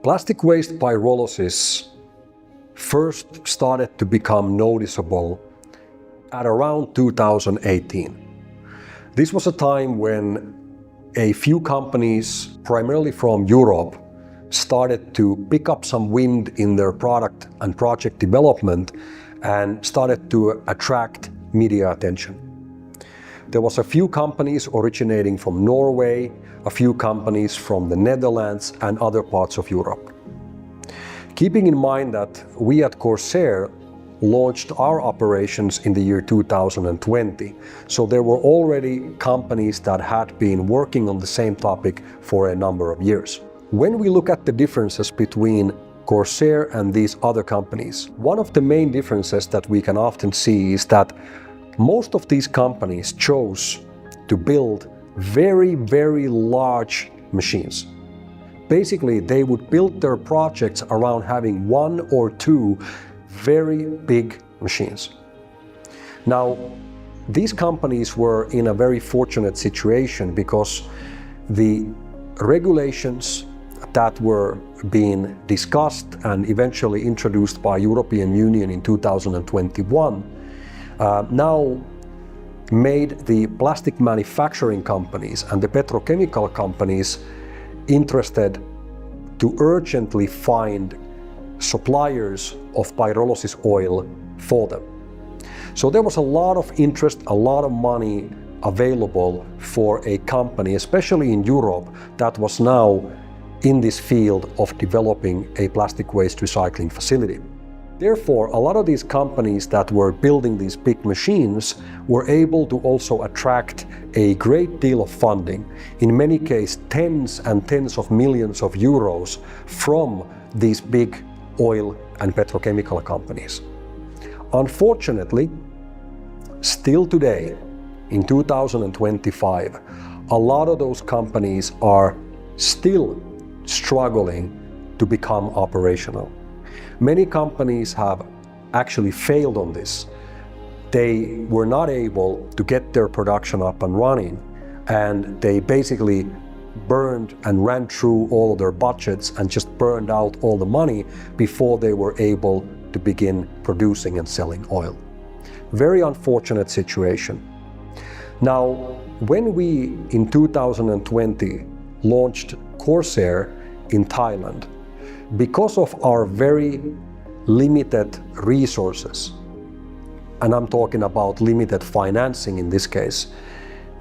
Plastic waste pyrolysis first started to become noticeable at around 2018. This was a time when a few companies, primarily from Europe, started to pick up some wind in their product and project development and started to attract media attention. There was a few companies originating from Norway, a few companies from the Netherlands and other parts of Europe. Keeping in mind that we at Corsair launched our operations in the year 2020, so there were already companies that had been working on the same topic for a number of years. When we look at the differences between Corsair and these other companies, one of the main differences that we can often see is that most of these companies chose to build very, very large machines. Basically, they would build their projects around having one or two very big machines. Now, these companies were in a very fortunate situation because the regulations that were being discussed and eventually introduced by European Union in 2021 now made the plastic manufacturing companies and the petrochemical companies interested to urgently find suppliers of pyrolysis oil for them. So there was a lot of interest, a lot of money available for a company, especially in Europe, that was now in this field of developing a plastic waste recycling facility. Therefore, a lot of these companies that were building these big machines were able to also attract a great deal of funding, in many cases tens and tens of millions of euros from these big oil and petrochemical companies. Unfortunately, still today, in 2025, a lot of those companies are still struggling to become operational. Many companies have actually failed on this. They were not able to get their production up and running, and they basically burned and ran through all of their budgets and just burned out all the money before they were able to begin producing and selling oil. Very unfortunate situation. Now, when we in 2020 launched Corsair in Thailand, because of our very limited resources, and I'm talking about limited financing in this case,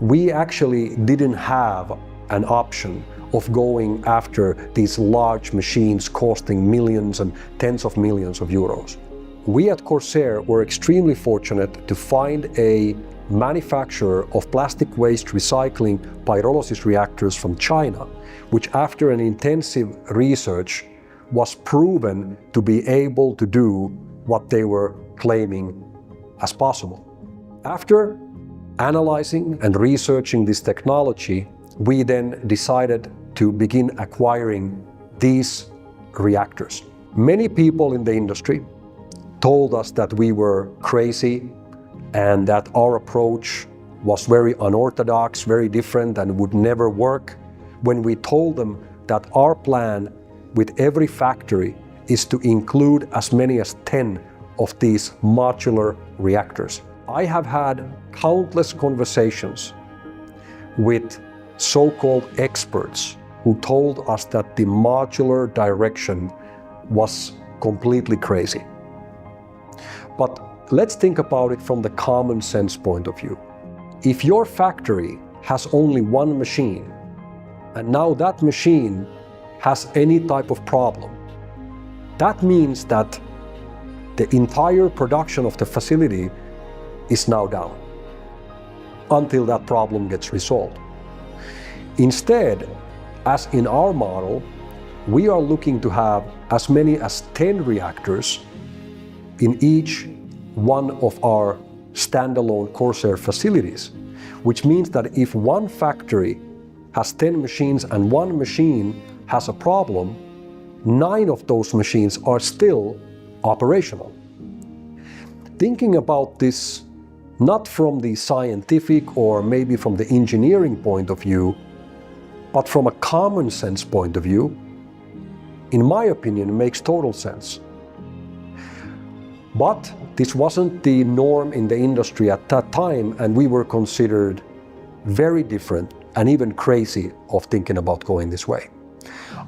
we actually didn't have an option of going after these large machines costing millions and tens of millions of euros. We at Corsair were extremely fortunate to find a manufacturer of plastic waste recycling pyrolysis reactors from China, which after an intensive research was proven to be able to do what they were claiming as possible. After analyzing and researching this technology, we then decided to begin acquiring these reactors. Many people in the industry told us that we were crazy and that our approach was very unorthodox, very different, and would never work, when we told them that our plan with every factory is to include as many as 10 of these modular reactors. I have had countless conversations with so-called experts who told us that the modular direction was completely crazy. But let's think about it from the common sense point of view. If your factory has only one machine, and now that machine has any type of problem, that means that the entire production of the facility is now down until that problem gets resolved. Instead, as in our model, we are looking to have as many as 10 reactors in each one of our standalone Corsair facilities, which means that if one factory has 10 machines and one machine has a problem, 9 of those machines are still operational. Thinking about this not from the scientific or maybe from the engineering point of view, but from a common sense point of view, in my opinion, makes total sense. But this wasn't the norm in the industry at that time, and we were considered very different and even crazy of thinking about going this way.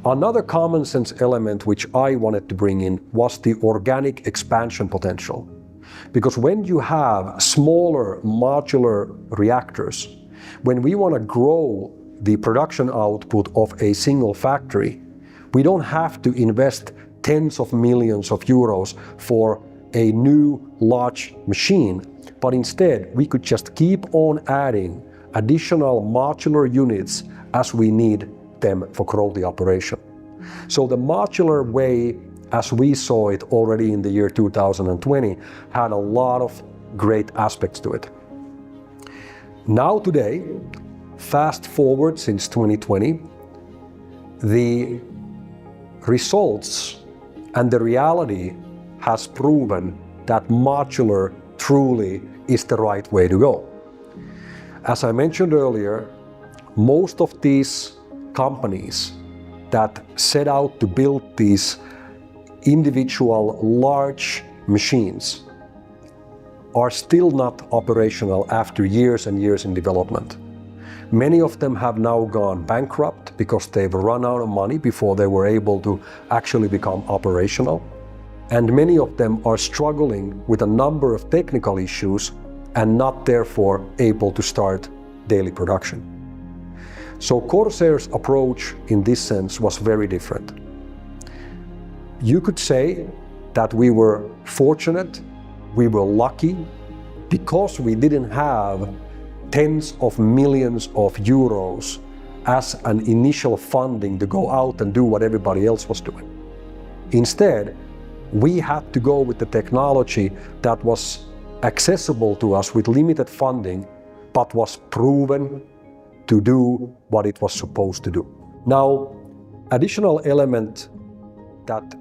Another common sense element which I wanted to bring in was the organic expansion potential. Because when you have smaller modular reactors, when we want to grow the production output of a single factory, we don't have to invest tens of millions of euros for a new large machine, but instead we could just keep on adding additional modular units as we need them for grow the operation. So the modular way, as we saw it already in the year 2020, had a lot of great aspects to it. Now today, fast forward since 2020, the results and the reality has proven that modular truly is the right way to go. As I mentioned earlier, most of these companies that set out to build these individual large machines are still not operational after years and years in development. Many of them have now gone bankrupt because they've run out of money before they were able to actually become operational. And many of them are struggling with a number of technical issues and not therefore able to start daily production. So Corsair's approach in this sense was very different. You could say that we were fortunate, we were lucky, because we didn't have tens of millions of euros as an initial funding to go out and do what everybody else was doing. Instead, we had to go with the technology that was accessible to us with limited funding, but was proven to do what it was supposed to do. Now, additional element that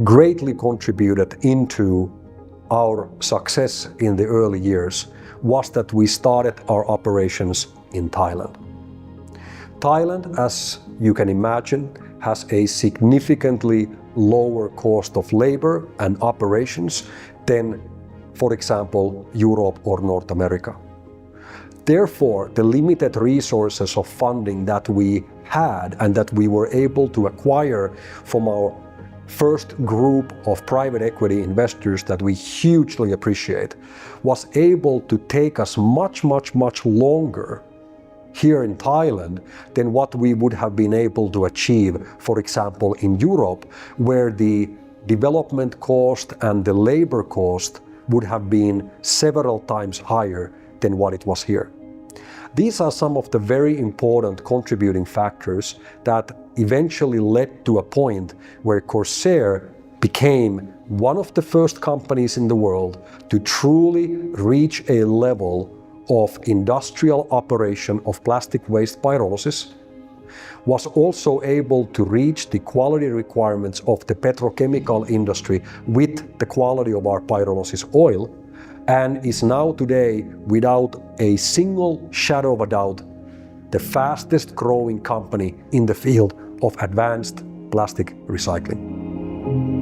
greatly contributed into our success in the early years was that we started our operations in Thailand. Thailand, as you can imagine, has a significantly lower cost of labor and operations than, for example, Europe or North America. Therefore, the limited resources of funding that we had and that we were able to acquire from our first group of private equity investors that we hugely appreciate was able to take us much longer here in Thailand than what we would have been able to achieve, for example, in Europe, where the development cost and the labor cost would have been several times higher than what it was here. These are some of the very important contributing factors that eventually led to a point where Corsair became one of the first companies in the world to truly reach a level of industrial operation of plastic waste pyrolysis, was also able to reach the quality requirements of the petrochemical industry with the quality of our pyrolysis oil, and is now today, without a single shadow of a doubt, the fastest growing company in the field of advanced plastic recycling.